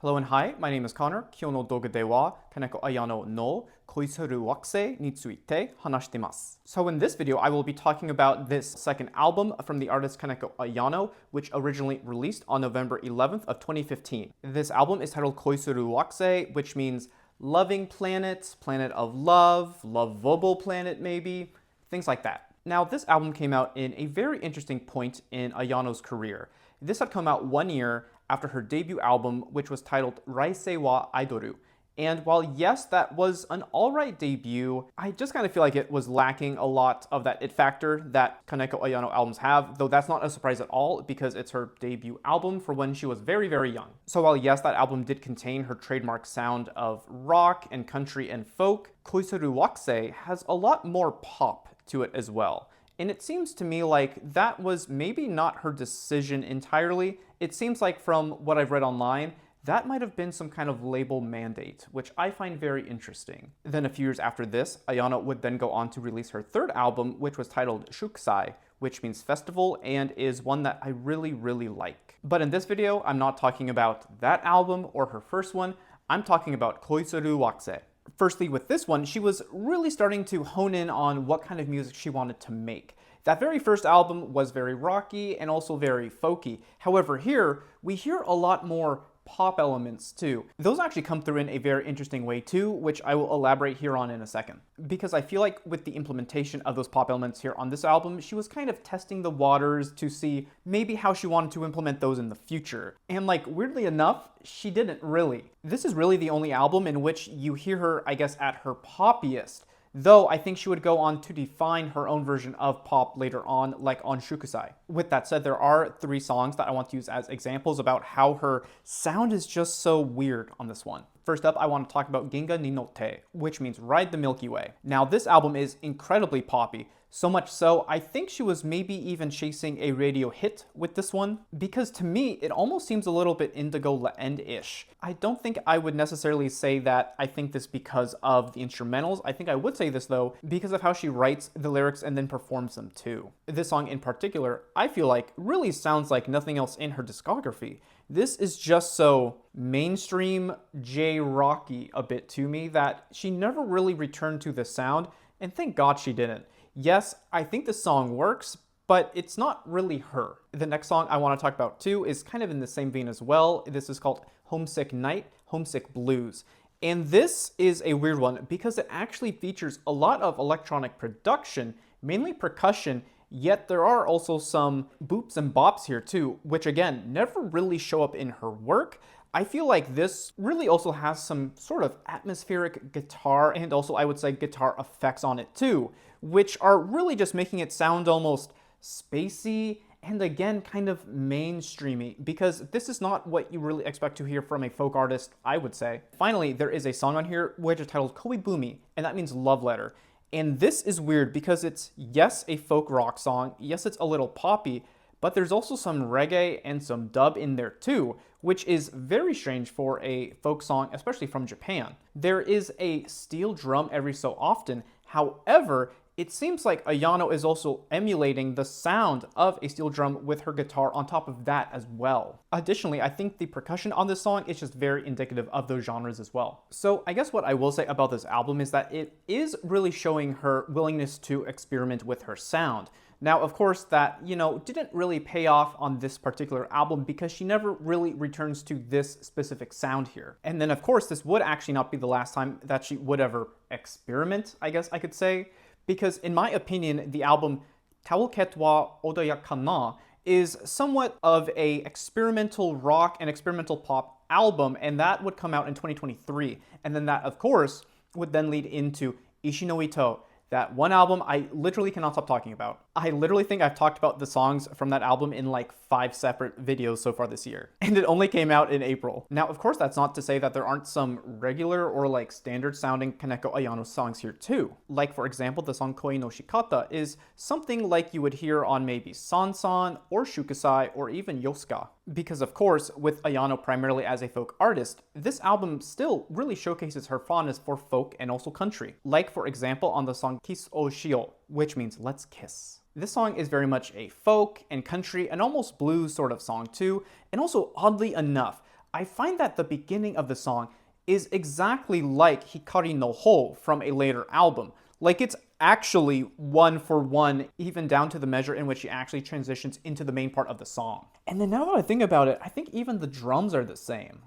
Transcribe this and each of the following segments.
Hello and hi, my name is Connor. 今日の動画では Kaneko Ayano no Koisuru Wakusei について話しています。So in this video, I will be talking about this second album from the artist Kaneko Ayano, which originally released on November 11th of 2015. This album is titled Koisuru Wakusei, which means loving planet, planet of love, lovable planet maybe, things like that. Now, this album came out in a very interesting point in Ayano's career. This had come out 1 year after her debut album, which was titled Raisei wa Aidoru. And while yes, that was an alright debut, I just kind of feel like it was lacking a lot of that it factor that Kaneko Ayano albums have, though that's not a surprise at all because it's her debut album for when she was very, very young. So while yes, that album did contain her trademark sound of rock and country and folk, Koisuru Wakusei has a lot more pop to it as well. And it seems to me like that was maybe not her decision entirely. It seems like from what I've read online, that might have been some kind of label mandate, which I find very interesting. Then a few years after this, Ayano would then go on to release her third album, which was titled Shukusai, which means festival and is one that I really, really like. But in this video, I'm not talking about that album or her first one, I'm talking about Koisuru Wakusei. Firstly, with this one, she was really starting to hone in on what kind of music she wanted to make. That very first album was very rocky and also very folky. However, here, we hear a lot more pop elements too. Those actually come through in a very interesting way too, which I will elaborate here on in a second. Because I feel like with the implementation of those pop elements here on this album, she was kind of testing the waters to see maybe how she wanted to implement those in the future. And like, weirdly enough, she didn't really. This is really the only album in which you hear her, I guess, at her poppiest. Though I think she would go on to define her own version of pop later on, like on Shukusai. With that said, there are 3 songs that I want to use as examples about how her sound is just so weird on this one. First up, I want to talk about Ginga ni Notte, which means Ride the Milky Way. Now, this album is incredibly poppy. So much so, I think she was maybe even chasing a radio hit with this one, because to me, it almost seems a little bit Indigo La End-ish. I don't think I would necessarily say that I think this because of the instrumentals. I think I would say this, though, because of how she writes the lyrics and then performs them, too. This song in particular, I feel like, really sounds like nothing else in her discography. This is just so mainstream J-rocky a bit to me that she never really returned to the sound, and thank God she didn't. Yes, I think the song works, but it's not really her. The next song I want to talk about too is kind of in the same vein as well. This is called Homesick Night, Homesick Blues. And this is a weird one because it actually features a lot of electronic production, mainly percussion, yet there are also some boops and bops here too, which again, never really show up in her work. I feel like this really also has some sort of atmospheric guitar and also I would say guitar effects on it too, which are really just making it sound almost spacey and again kind of mainstreamy because this is not what you really expect to hear from a folk artist, I would say. Finally, there is a song on here which is titled Koibumi, and that means love letter. And this is weird because it's, yes, a folk rock song, yes, it's a little poppy, but there's also some reggae and some dub in there too, which is very strange for a folk song, especially from Japan. There is a steel drum every so often. However, it seems like Ayano is also emulating the sound of a steel drum with her guitar on top of that as well. Additionally, I think the percussion on this song is just very indicative of those genres as well. So I guess what I will say about this album is that it is really showing her willingness to experiment with her sound. Now, of course, that, didn't really pay off on this particular album because she never really returns to this specific sound here. And then, of course, this would actually not be the last time that she would ever experiment, I guess I could say. Because in my opinion, the album Taoket wa Odayaka na is somewhat of a experimental rock and experimental pop album, and that would come out in 2023. And then that, of course, would then lead into Ishi no Ito, that one album I literally cannot stop talking about. I literally think I've talked about the songs from that album in like 5 separate videos so far this year. And it only came out in April. Now, of course, that's not to say that there aren't some regular or like standard sounding Kaneko Ayano songs here too. Like for example, the song Koi no Shikata is something like you would hear on maybe Sansan or Shukusai or even Yosuga. Because of course, with Ayano primarily as a folk artist, this album still really showcases her fondness for folk and also country. Like for example on the song Kiss o Shio, which means let's kiss. This song is very much a folk and country and almost blues sort of song too, and also oddly enough, I find that the beginning of the song is exactly like Hikari no Ho from a later album. Like it's actually one for one, even down to the measure in which she actually transitions into the main part of the song. And then now that I think about it, I think even the drums are the same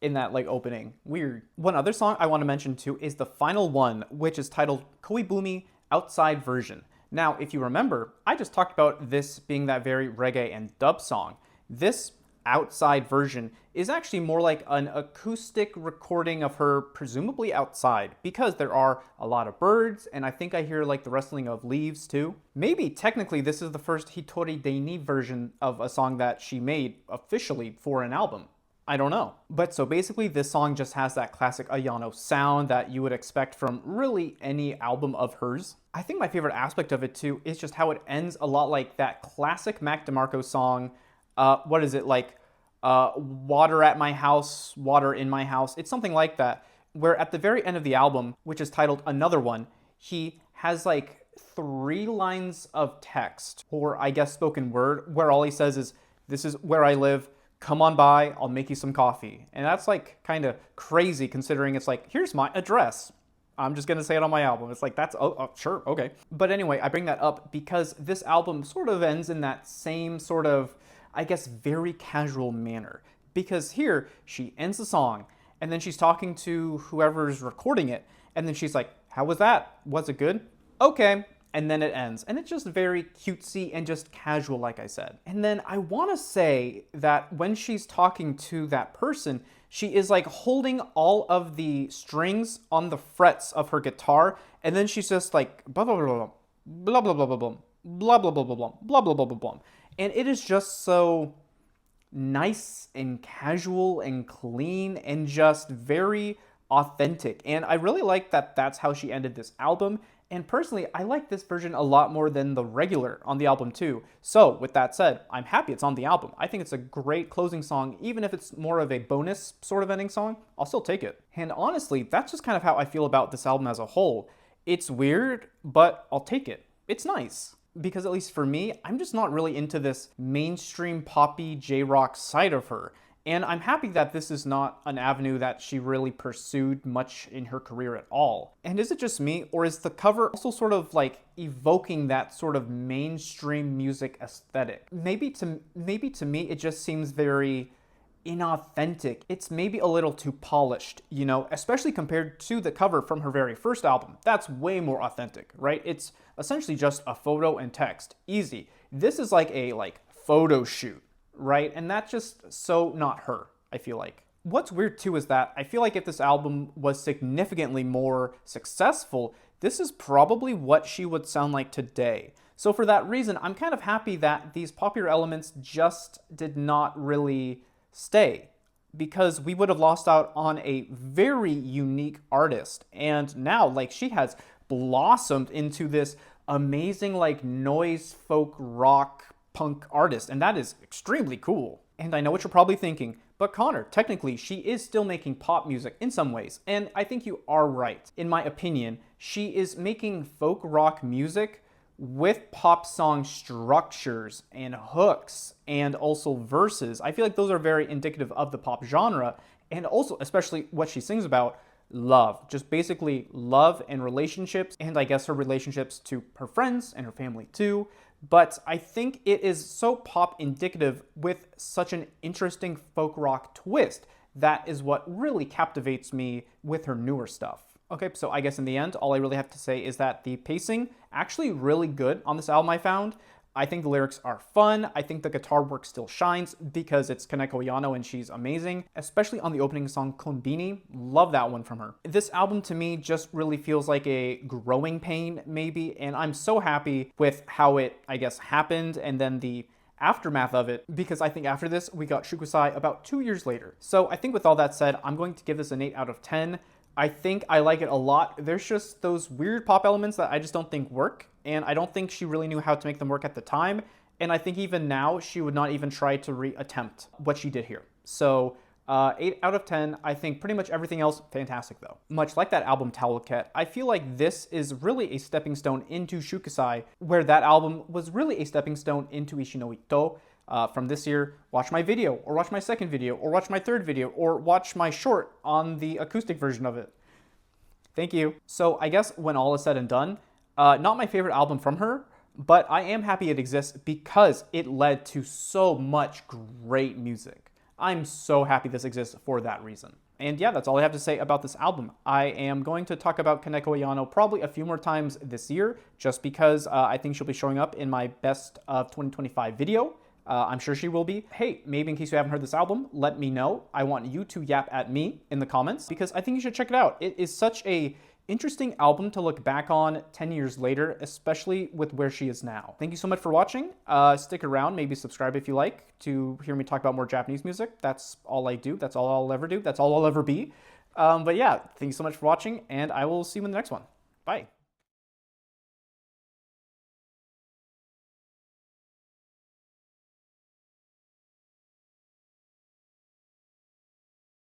in that like opening. Weird. One other song I want to mention too is the final one, which is titled Koibumi Outside Version. Now, if you remember, I just talked about this being that very reggae and dub song. This outside version is actually more like an acoustic recording of her presumably outside, because there are a lot of birds and I think I hear like the rustling of leaves too. Maybe technically this is the first Hitori Deini version of a song that she made officially for an album. I don't know. But so basically this song just has that classic Ayano sound that you would expect from really any album of hers. I think my favorite aspect of it too is just how it ends a lot like that classic Mac DeMarco song, what is it, like water at my house, water in my house. It's something like that, where at the very end of the album, which is titled Another One, he has like 3 lines of text, or I guess spoken word, where all he says is, "This is where I live, come on by, I'll make you some coffee." And that's like kind of crazy considering it's like, here's my address. I'm just going to say it on my album. It's like, that's, oh, sure, okay. But anyway, I bring that up because this album sort of ends in that same sort of, I guess, very casual manner. Because here, she ends the song, and then she's talking to whoever's recording it, and then she's like, "How was that? Was it good? Okay." And then it ends. And it's just very cutesy and just casual, like I said. And then I want to say that when she's talking to that person, she is like holding all of the strings on the frets of her guitar, and then she's just like blah blah blah blah blah blah blah blah blah blah blah blah blah blah blah blah blah blah. And it is just so nice and casual and clean and just very authentic. And I really like that that's how she ended this album. And personally, I like this version a lot more than the regular on the album too. So with that said, I'm happy it's on the album. I think it's a great closing song, even if it's more of a bonus sort of ending song, I'll still take it. And honestly, that's just kind of how I feel about this album as a whole. It's weird, but I'll take it. It's nice. Because at least for me, I'm just not really into this mainstream poppy J-rock side of her. And I'm happy that this is not an avenue that she really pursued much in her career at all. And is it just me, or is the cover also sort of like evoking that sort of mainstream music aesthetic? Maybe to me, it just seems very inauthentic. It's maybe a little too polished, you know, especially compared to the cover from her very first album. That's way more authentic, right? It's essentially just a photo and text. Easy. This is like a photo shoot, right? And that's just so not her, I feel like. What's weird too is that I feel like if this album was significantly more successful, this is probably what she would sound like today. So for that reason, I'm kind of happy that these popular elements just did not really stay, because we would have lost out on a very unique artist. And now, like, she has blossomed into this amazing, like, noise folk rock punk artist, and that is extremely cool. And I know what you're probably thinking, but Connor, technically, she is still making pop music in some ways, and I think you are right. In my opinion, she is making folk rock music with pop song structures and hooks and also verses. I feel like those are very indicative of the pop genre, and also especially what she sings about, love. Just basically love and relationships, and I guess her relationships to her friends and her family too. But I think it is so pop indicative with such an interesting folk rock twist. That is what really captivates me with her newer stuff. Okay, so I guess in the end, all I really have to say is that the pacing actually really good on this album I found. I think the lyrics are fun. I think the guitar work still shines because it's Kaneko Ayano and she's amazing, especially on the opening song Konbini. Love that one from her. This album to me just really feels like a growing pain maybe, and I'm so happy with how it, I guess, happened and then the aftermath of it, because I think after this we got Shukusai about 2 years later. So I think with all that said, I'm going to give this an 8 out of 10. I think I like it a lot. There's just those weird pop elements that I just don't think work, and I don't think she really knew how to make them work at the time, and I think even now she would not even try to reattempt what she did here. So 8 out of 10. I think pretty much everything else fantastic though. Much like that album Towelcat, I feel like this is really a stepping stone into Shukusai, where that album was really a stepping stone into Ishi no Ito. from this year, watch my video, or watch my second video, or watch my third video, or watch my short on the acoustic version of it. Thank you. So I guess when all is said and done, not my favorite album from her, but I am happy it exists because it led to so much great music. I'm so happy this exists for that reason. And yeah, that's all I have to say about this album. I am going to talk about Kaneko Ayano probably a few more times this year, just because I think she'll be showing up in my best of 2025 video. I'm sure she will be. Hey, maybe in case you haven't heard this album, let me know. I want you to yap at me in the comments because I think you should check it out. It is such a interesting album to look back on 10 years later, especially with where she is now. Thank you so much for watching. Stick around, maybe subscribe if you like to hear me talk about more Japanese music. That's all I do. That's all I'll ever do. That's all I'll ever be. But yeah, thank you so much for watching, and I will see you in the next one. Bye.